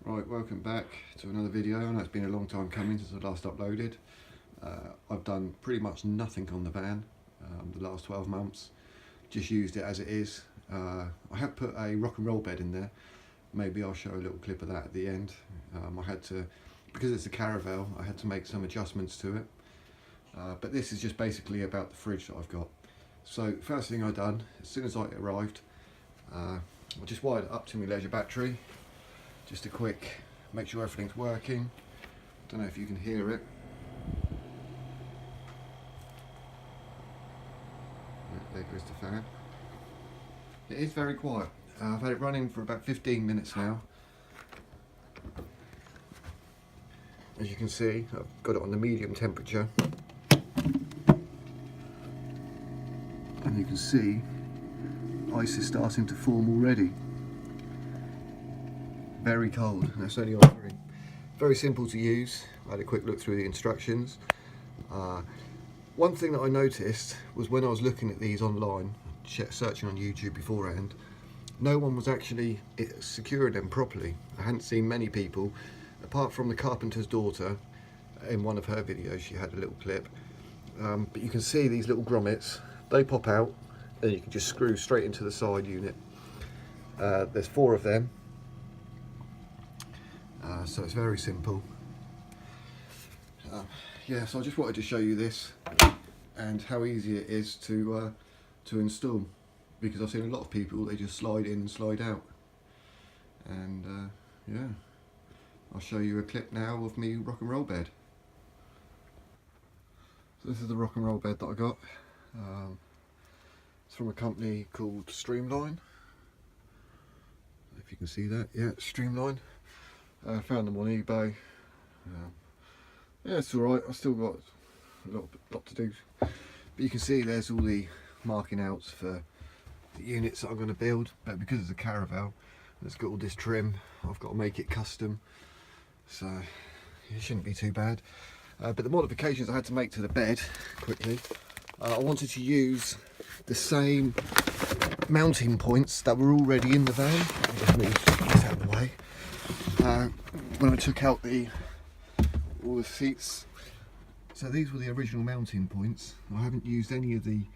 Right, welcome back to another video. I know it's been a long time coming since I last uploaded. I've done pretty much nothing on the van the last 12 months. Just used it as it is. I have put a Rock&Roll bed in there. Maybe I'll show a little clip of that at the end. I had to, because it's a caravelle, I had to make some adjustments to it. But this is just basically about the fridge that I've got. So first thing I done, as soon as I arrived, I just wired it up to my leisure battery. Just a quick, make sure everything's working. Don't know if you can hear it. There goes the fan. It is very quiet. I've had it running for about 15 minutes now. As you can see, I've got it on the medium temperature. And you can see ice is starting to form already. Very cold, and that's only on 3. Very simple to use. I had a quick look through the instructions. One thing that I noticed was when I was looking at these online, searching on YouTube beforehand, no one was actually securing them properly. I hadn't seen many people, apart from the carpenter's daughter. In one of her videos she had a little clip, but you can see these little grommets, they pop out and you can just screw straight into the side unit. There's 4 of them. So it's very simple. Yeah, so I just wanted to show you this and how easy it is to install, because I've seen a lot of people, they just slide in and slide out. And yeah, I'll show you a clip now of me Rock&Roll bed. So this is the Rock&Roll bed that I got. It's from a company called Streamline. If you can see that, yeah, Streamline. I found them on eBay. Yeah, it's alright. I still got a lot to do. But you can see there's all the marking outs for the units that I'm going to build. But because it's a caravelle, it's got all this trim, I've got to make it custom. So it shouldn't be too bad. But the modifications I had to make to the bed, quickly, I wanted to use the same mounting points that were already in the van. I'll just move this out of the way. When I took out all the seats, so these were the original mounting points. I haven't used any of the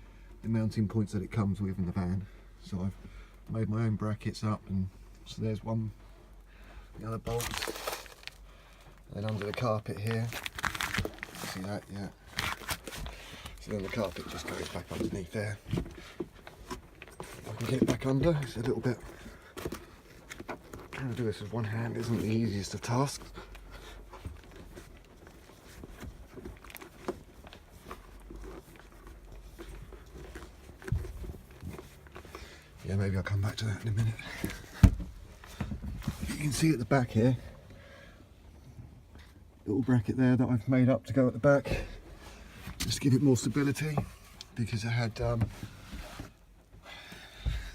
mounting points that it comes with in the van, so I've made my own brackets up, and so there's one, the other bolt, and then under the carpet here, see that, yeah, so then the carpet just goes back underneath there. If I can get it back under, it's a little bit, trying to do this with one hand isn't the easiest of tasks. Yeah, maybe I'll come back to that in a minute. You can see at the back here, little bracket there that I've made up to go at the back, just to give it more stability, because it had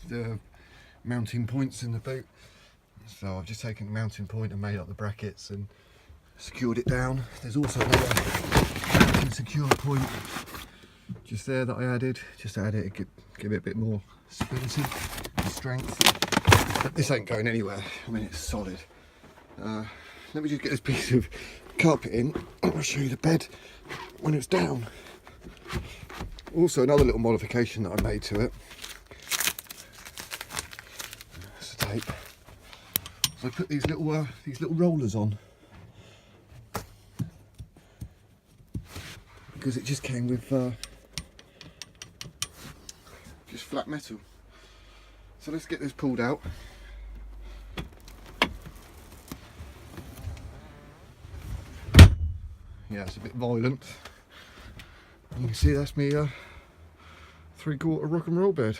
the mounting points in the boot. So I've just taken the mounting point and made up the brackets and secured it down. There's also another secure point just there that I added, just to add it, give it a bit more stability and strength. But this ain't going anywhere, I mean it's solid. Let me just get this piece of carpet in and I'll show you the bed when it's down. Also another little modification that I made to it. That's the tape. So I put these little rollers on, because it just came with just flat metal. So let's get this pulled out. Yeah, it's a bit violent. You can see that's me 3/4 Rock&Roll bed.